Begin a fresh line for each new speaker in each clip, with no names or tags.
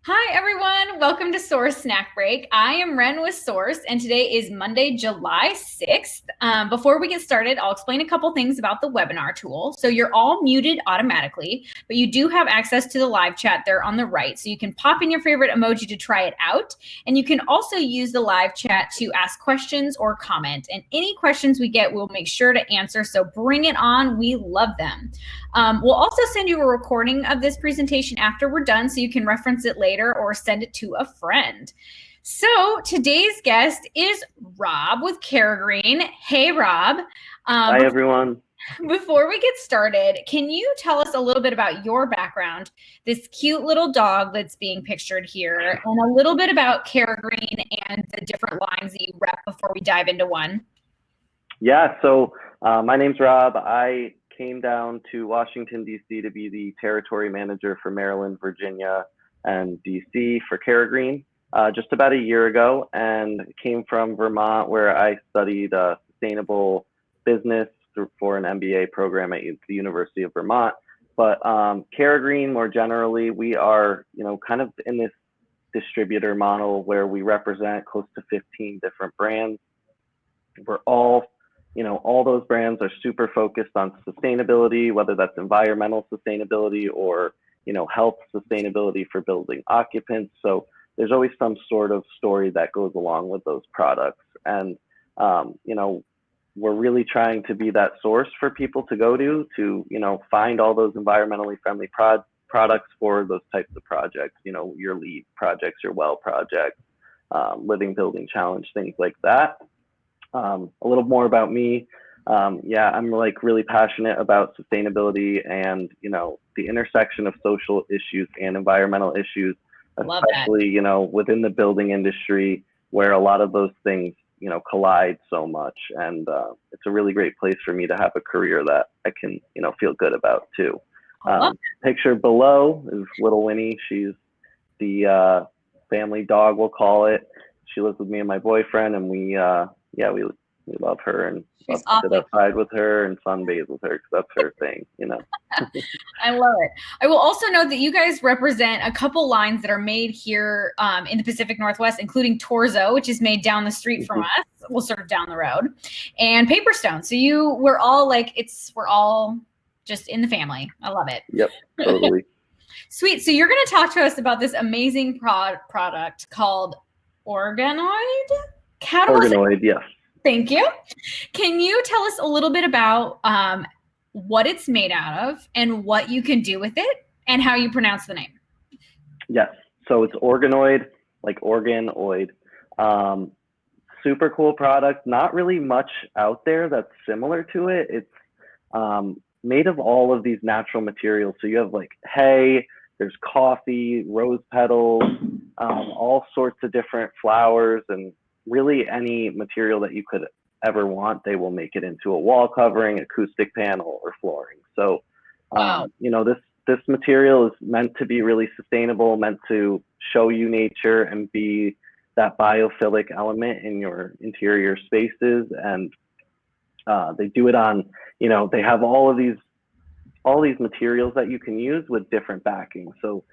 Hi, everyone. Welcome to Source Snack Break. I am Ren with Source, and today is Monday, July 6th. Before we get started, I'll explain a couple things about the webinar tool. So you're all muted automatically, but you do have access to the live chat there on the right. So you can pop in your favorite emoji to try it out. And you can also use the live chat to ask questions or comment. And any questions we get, we'll make sure to answer. So bring it on. We love them. We'll also send you a recording of this presentation after we're done so you can reference it later or send it to a friend. So today's guest is Rob with CaraGreen. Hey, Rob.
Hi, everyone.
Before we get started, can you tell us a little bit about your background, this cute little dog that's being pictured here, and a little bit about CaraGreen and the different lines that you rep before we dive into one?
Yeah, so my name's Rob. I came down to Washington, D.C. to be the territory manager for Maryland, Virginia, and D.C. for CaraGreen just about a year ago, and came from Vermont where I studied sustainable business for an MBA program at the University of Vermont. But CaraGreen, more generally, we are, kind of in this distributor model where we represent close to 15 different brands. We're all those brands are super focused on sustainability, whether that's environmental sustainability or, health sustainability for building occupants. So there's always some sort of story that goes along with those products. And, we're really trying to be that source for people to go to, find all those environmentally friendly products for those types of projects, your LEED projects, your well projects, living building challenge, things like that. A little more about me. Yeah, I'm really passionate about sustainability and, the intersection of social issues and environmental issues, especially, within the building industry where a lot of those things, collide so much. And it's a really great place for me to have a career that I can, feel good about too. Picture below is little Winnie. She's the family dog, we'll call it. She lives with me and my boyfriend, and we love her and love to sit outside with her and sunbathe with her because that's her thing,
I love it. I will also note that you guys represent a couple lines that are made here in the Pacific Northwest, including Torzo, which is made down the street from us, well, sort of down the road, and Paperstone. So we're all just in the family. I love it.
Yep, totally.
Sweet. So you're going to talk to us about this amazing product called ORGANOID?
ORGANOID, yes.
Thank you. Can you tell us a little bit about what it's made out of and what you can do with it and how you pronounce the name?
Yes. So it's ORGANOID, like organoid. Super cool product. Not really much out there that's similar to it. It's made of all of these natural materials. So you have like hay, there's coffee, rose petals, all sorts of different flowers, and really any material that you could ever want, they will make it into a wall covering, acoustic panel, or flooring. So,
wow.
This material is meant to be really sustainable, meant to show you nature and be that biophilic element in your interior spaces. And they do it on, they have all these materials that you can use with different backing. So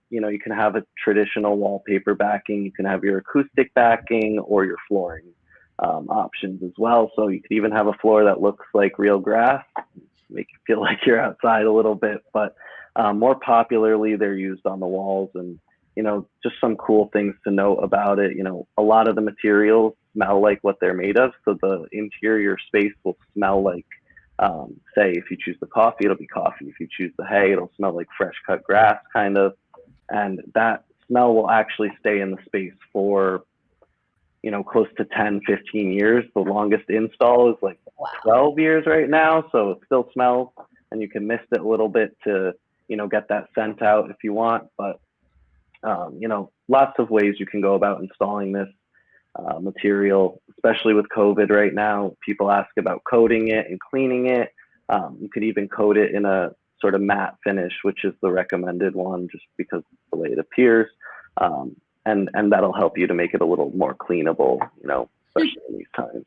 you can have a traditional wallpaper backing, you can have your acoustic backing or your flooring options as well. So you could even have a floor that looks like real grass, make you feel like you're outside a little bit, but more popularly they're used on the walls. And, just some cool things to note about it. A lot of the materials smell like what they're made of. So the interior space will smell like, say, if you choose the coffee, it'll be coffee. If you choose the hay, it'll smell like fresh cut grass, kind of. And that smell will actually stay in the space for, close to 10, 15 years. The longest install is like 12 years right now. So it still smells, and you can mist it a little bit to, get that scent out if you want. But, lots of ways you can go about installing this material, especially with COVID right now. People ask about coating it and cleaning it. You could even coat it in a sort of matte finish, which is the recommended one just because of the way it appears. And that'll help you to make it a little more cleanable, especially in these times.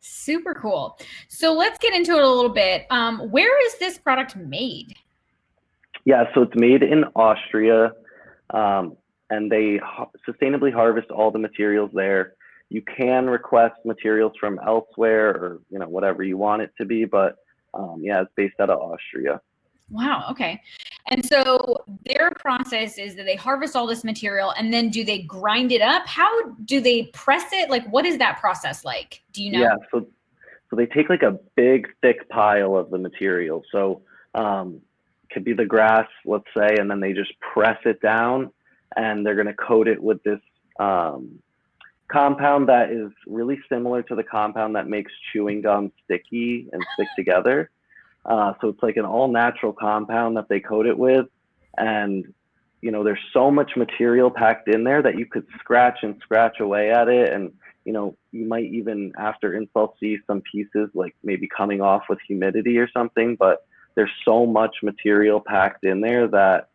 Super cool. So let's get into it a little bit. Where is this product made?
Yeah, so it's made in Austria. and they sustainably harvest all the materials there. You can request materials from elsewhere, or whatever you want it to be, but yeah, it's based out of Austria.
Wow. Okay. And so their process is that they harvest all this material, and then do they grind it up? How do they press it? Like, what is that process like? Do you know?
Yeah, so they take like a big thick pile of the material. So could be the grass, let's say, and then they just press it down, and they're going to coat it with this compound that is really similar to the compound that makes chewing gum sticky and stick together. So it's like an all natural compound that they coat it with. And, there's so much material packed in there that you could scratch and scratch away at it. And, you might even after install see some pieces like maybe coming off with humidity or something, but there's so much material packed in there that,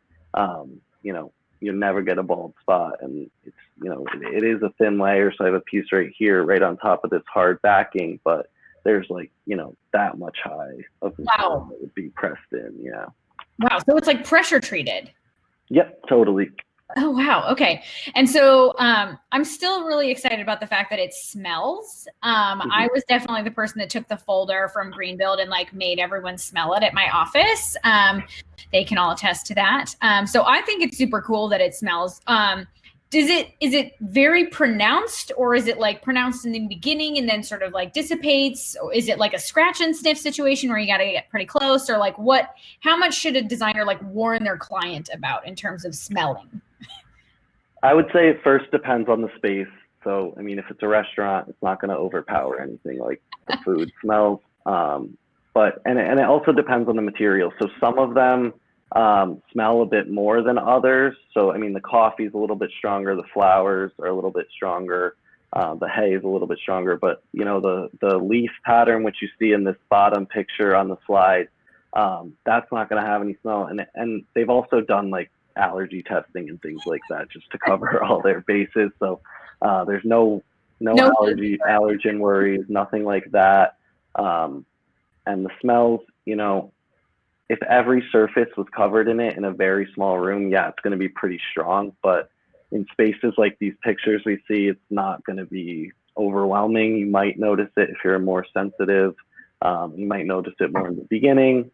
you never get a bald spot. And it's, it is a thin layer. So I have a piece right here, right on top of this hard backing, but there's like, that much high of material that would be pressed in. Yeah.
Wow. So it's like pressure treated.
Yep, totally.
Oh, wow. Okay. And so I'm still really excited about the fact that it smells. I was definitely the person that took the folder from Greenbuild and like made everyone smell it at my office. They can all attest to that. So I think it's super cool that it smells. Is it very pronounced, or is it like pronounced in the beginning and then sort of like dissipates? Or is it like a scratch and sniff situation where you got to get pretty close, or like how much should a designer like warn their client about in terms of smelling?
I would say it first depends on the space. So, I mean, if it's a restaurant, it's not going to overpower anything like the food smells. But it also depends on the material. So some of them smell a bit more than others. So, I mean, the coffee is a little bit stronger. The flowers are a little bit stronger. The hay is a little bit stronger. But, the leaf pattern, which you see in this bottom picture on the slide, that's not going to have any smell. And they've also done like allergy testing and things like that just to cover all their bases. So there's no allergen worries, nothing like that. And the smells, if every surface was covered in it in a very small room, yeah, it's going to be pretty strong. But in spaces like these pictures we see, it's not going to be overwhelming. You might notice it if you're more sensitive. You might notice it more in the beginning.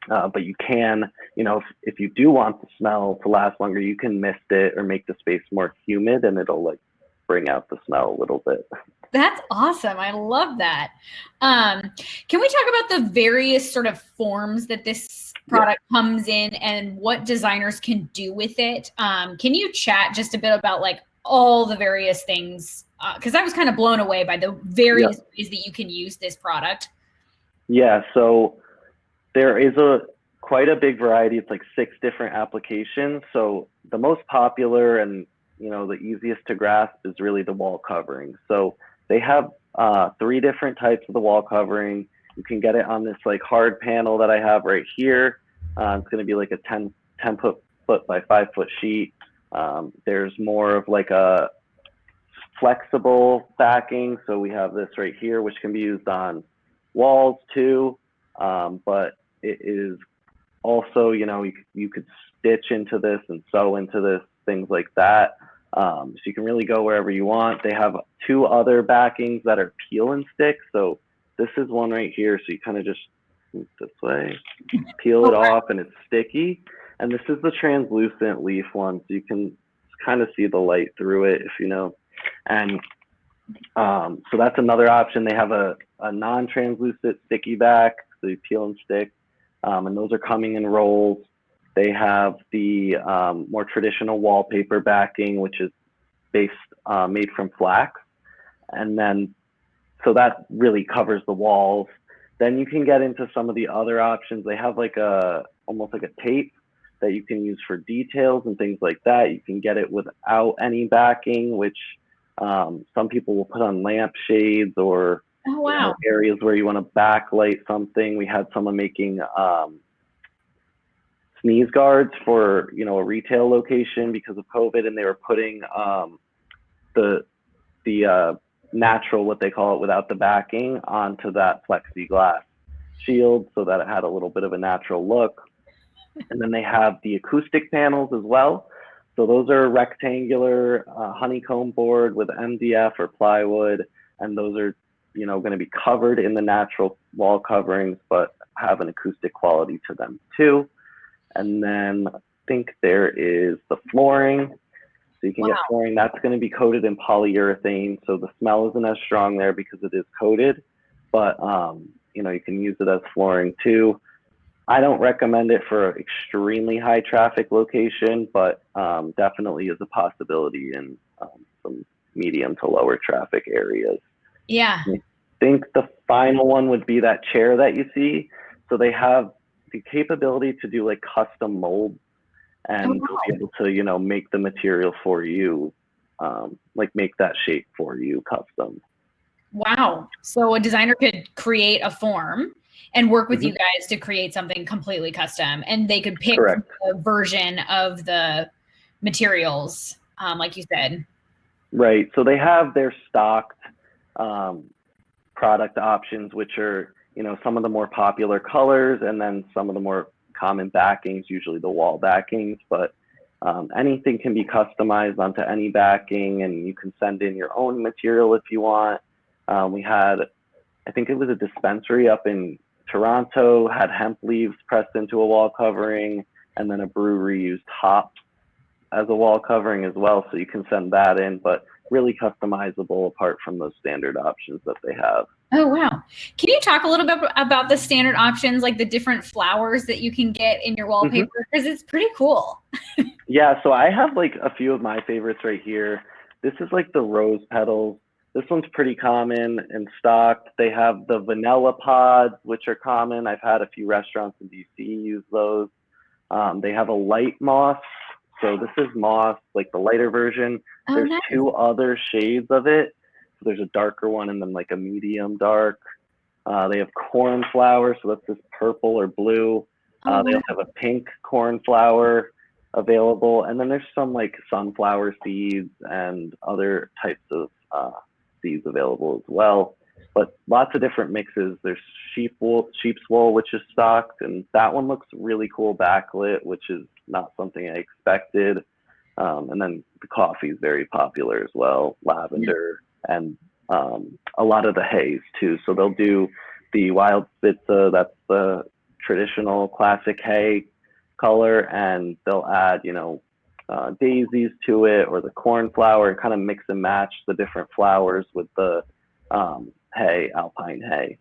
But you can, if you do want the smell to last longer, you can mist it or make the space more humid, and it'll like bring out the smell a little bit.
That's awesome. I love that. Can we talk about the various sort of forms that this product comes in and what designers can do with it? Can you chat just a bit about like all the various things? Because I was kind of blown away by the various ways that you can use this product.
Yeah, so there is quite a big variety. It's like 6 different applications. So the most popular and the easiest to grasp is really the wall covering. So they have 3 different types of the wall covering. You can get it on this like hard panel that I have right here. It's going to be like a 10 foot by 5 foot sheet. There's more of like a flexible backing. So we have this right here, which can be used on walls too. But it is also, you could stitch into this and sew into this, things like that. So you can really go wherever you want. They have 2 other backings that are peel and stick. So this is one right here. So you kind of just move this way, peel it off, and it's sticky. And this is the translucent leaf one. So you can kind of see the light through it, if you know. And so that's another option. They have a non-translucent sticky back. So you peel and stick. And those are coming in rolls. They have the more traditional wallpaper backing, which is made from flax. And then, so that really covers the walls. Then you can get into some of the other options. They have like almost like a tape that you can use for details and things like that. You can get it without any backing, which some people will put on lampshades or areas where you want to backlight something. We had someone making sneeze guards for a retail location because of COVID, and they were putting the natural, what they call it, without the backing onto that plexiglass shield so that it had a little bit of a natural look. And then they have the acoustic panels as well. So those are rectangular honeycomb board with MDF or plywood, and those are, going to be covered in the natural wall coverings, but have an acoustic quality to them too. And then I think there is the flooring. So you can get flooring that's going to be coated in polyurethane. So the smell isn't as strong there because it is coated, but you can use it as flooring too. I don't recommend it for an extremely high traffic location, but definitely is a possibility in some medium to lower traffic areas.
Yeah.
I think the final one would be that chair that you see. So they have the capability to do like custom molds, and they'll be able to, make the material for you, like make that shape for you custom.
Wow. So a designer could create a form and work with you guys to create something completely custom, and they could pick the version of the materials, like you said.
Right. So they have their stocked product options, which are, some of the more popular colors, and then some of the more common backings, usually the wall backings, but anything can be customized onto any backing, and you can send in your own material if you want. We had, I think it was a dispensary up in Toronto, had hemp leaves pressed into a wall covering, and then a brewery used hops as a wall covering as well. So you can send that in, but really customizable apart from those standard options that they have.
Oh, wow. Can you talk a little bit about the standard options, like the different flowers that you can get in your wallpaper? Because it's pretty cool.
Yeah, so I have like a few of my favorites right here. This is like the rose petals. This one's pretty common and stocked. They have the vanilla pods, which are common. I've had a few restaurants in DC use those. They have a light moss. So this is moss, like the lighter version. There's two other shades of it. So there's a darker one and then like a medium dark. They have cornflower, so that's this purple or blue. They also have a pink cornflower available. And then there's some like sunflower seeds and other types of seeds available as well. But lots of different mixes. There's sheep's wool, which is stocked, and that one looks really cool backlit, which is not something I expected. And then the coffee is very popular as well, lavender, and a lot of the haze too. So they'll do the wild spitza, that's the traditional classic hay color, and they'll add, daisies to it or the cornflower, and kind of mix and match the different flowers with the hay, alpine hay.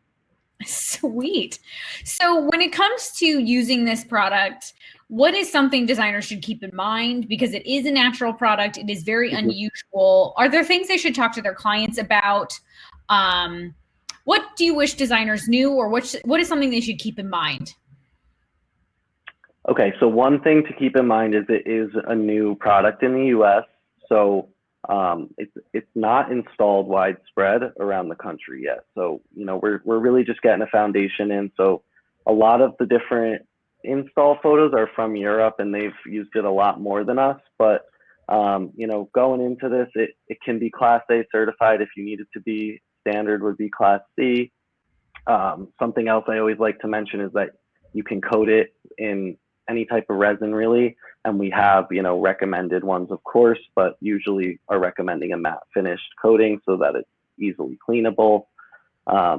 Sweet. So when it comes to using this product, what is something designers should keep in mind? Because it is a natural product. It is very unusual. Are there things they should talk to their clients about? What do you wish designers knew, or what is something they should keep in mind?
Okay, so one thing to keep in mind is it is a new product in the US. So it's not installed widespread around the country yet. So, we're really just getting a foundation in. So a lot of the different install photos are from Europe, and they've used it a lot more than us. But, going into this, it can be Class A certified. If you need it to be, standard would be Class C. Something else I always like to mention is that you can coat it in any type of resin really. And we have, recommended ones, of course, but usually are recommending a matte finished coating so that it's easily cleanable. I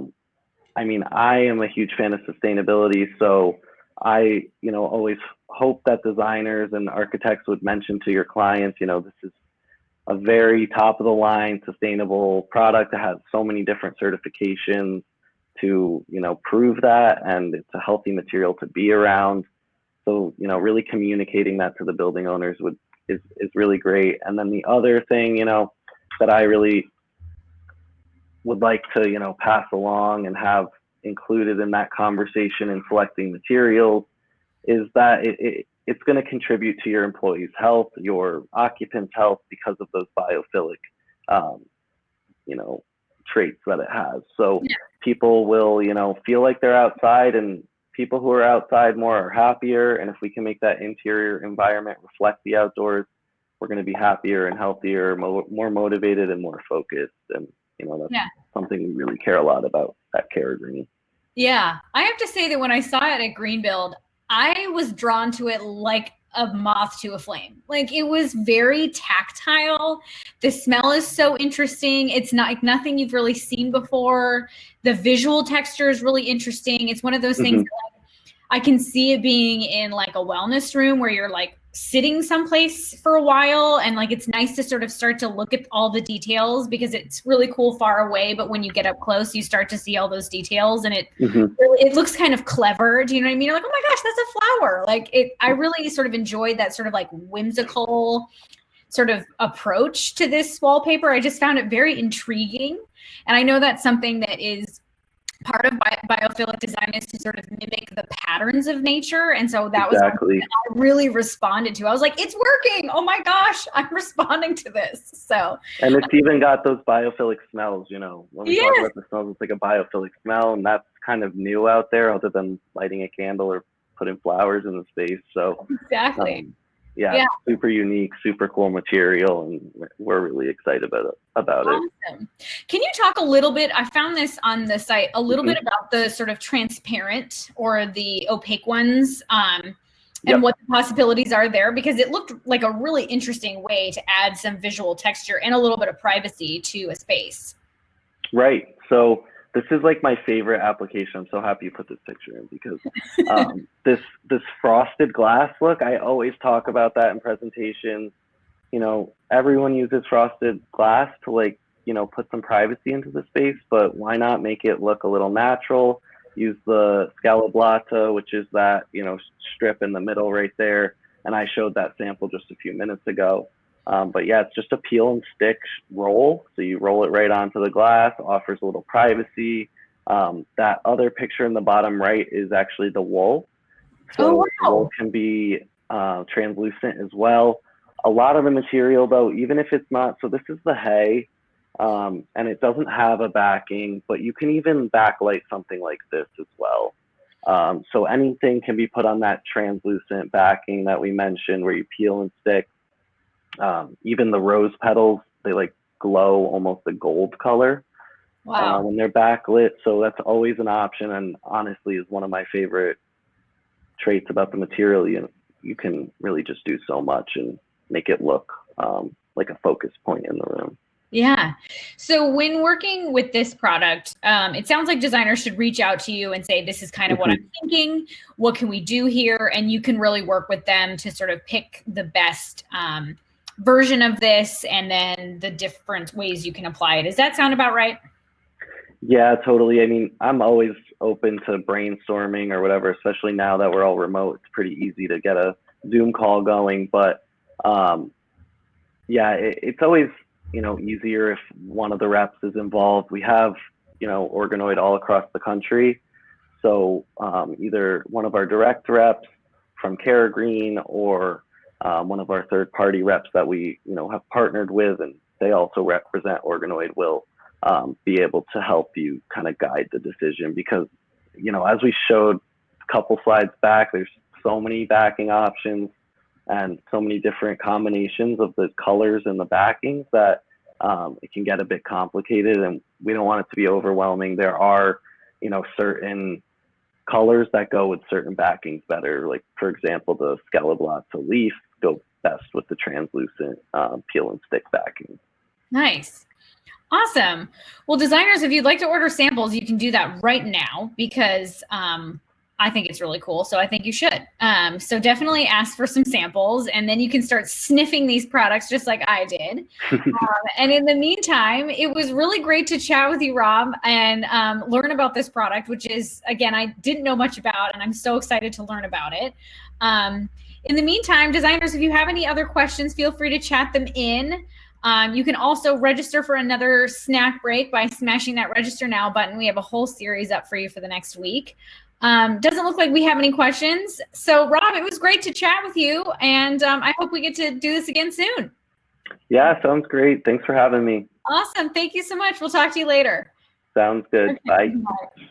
am a huge fan of sustainability. So I, always hope that designers and architects would mention to your clients, this is a very top of the line sustainable product that has so many different certifications to, prove that. And it's a healthy material to be around. So, really communicating that to the building owners is really great. And then the other thing, that I really would like to, pass along and have included in that conversation in selecting materials is that it's going to contribute to your employees' health, your occupants' health, because of those biophilic, traits that it has. So people will, feel like they're outside, and people who are outside more are happier. And if we can make that interior environment reflect the outdoors, we're going to be happier and healthier, more motivated and more focused. And, that's something we really care a lot about at CaraGreen.
Yeah. I have to say that when I saw it at Greenbuild, I was drawn to it like a moth to a flame. Like, it was very tactile. The smell is so interesting. It's not like nothing you've really seen before. The visual texture is really interesting. It's one of those things that, like, I can see it being in like a wellness room where you're like sitting someplace for a while, and like it's nice to sort of start to look at all the details because it's really cool far away, but when you get up close you start to see all those details, and it looks kind of clever. Do you know what I mean? You're like, oh my gosh, that's a flower. Like, I really sort of enjoyed that sort of like whimsical sort of approach to this wallpaper. I just found it very intriguing, and I know that's something that is part of biophilic design, is to sort of mimic the patterns of nature. And so that was something that I really responded to. I was like, it's working. Oh my gosh, I'm responding to this. So,
and it's even got those biophilic smells, you know, when we talk about the smells, it's like a biophilic smell, and that's kind of new out there other than lighting a candle or putting flowers in the space. So
exactly.
Yeah, super unique, super cool material, and we're really excited about it.
Awesome. Can you talk a little bit, I found this on the site, a little bit about the sort of transparent or the opaque ones, and what the possibilities are there, because it looked like a really interesting way to add some visual texture and a little bit of privacy to a space.
Right. So this is like my favorite application. I'm so happy you put this picture in, because this frosted glass look, I always talk about that in presentations. You know, everyone uses frosted glass to, like, you know, put some privacy into the space, but why not make it look a little natural? Use the scaloblata, which is that, you know, strip in the middle right there. And I showed that sample just a few minutes ago. But yeah, it's just a peel and stick roll. So you roll it right onto the glass, offers a little privacy. That other picture in the bottom right is actually the wool. So the wool can be translucent as well. A lot of the material though, even if it's not, so this is the hay, and it doesn't have a backing, but you can even backlight something like this as well. So anything can be put on that translucent backing that we mentioned where you peel and stick. Even the rose petals, they like glow almost a gold color when they're backlit. So that's always an option, and honestly is one of my favorite traits about the material. You can really just do so much and make it look like a focus point in the room.
Yeah. So when working with this product, it sounds like designers should reach out to you and say, this is kind of what I'm thinking. What can we do here? And you can really work with them to sort of pick the best version of this, and then the different ways you can apply it. Does that sound about right?
Yeah, totally. I mean, I'm always open to brainstorming or whatever, especially now that we're all remote. It's pretty easy to get a Zoom call going, but yeah, it's always, you know, easier if one of the reps is involved. We have, you know, Organoid all across the country. So either one of our direct reps from CaraGreen or one of our third-party reps that we, you know, have partnered with, and they also represent Organoid, will be able to help you kind of guide the decision, because, you know, as we showed a couple slides back, there's so many backing options and so many different combinations of the colors and the backings that it can get a bit complicated, and we don't want it to be overwhelming. There are, you know, certain colors that go with certain backings better. Like, for example, the scaloblata leaf go best with the translucent peel and stick backing. Nice.
Awesome. Well, designers, if you'd like to order samples, you can do that right now, because I think it's really cool. So I think you should. So definitely ask for some samples, and then you can start sniffing these products just like I did. And in the meantime, it was really great to chat with you, Rob, and learn about this product, which is, again, I didn't know much about, and I'm so excited to learn about it. In the meantime, designers, if you have any other questions, feel free to chat them in. You can also register for another snack break by smashing that register now button. We have a whole series up for you for the next week. Doesn't look like we have any questions. So Rob, it was great to chat with you, and I hope we get to do this again soon.
Yeah, sounds great. Thanks for having me.
Awesome. Thank you so much. We'll talk to you later.
Sounds good.
Okay.
Bye.
Bye.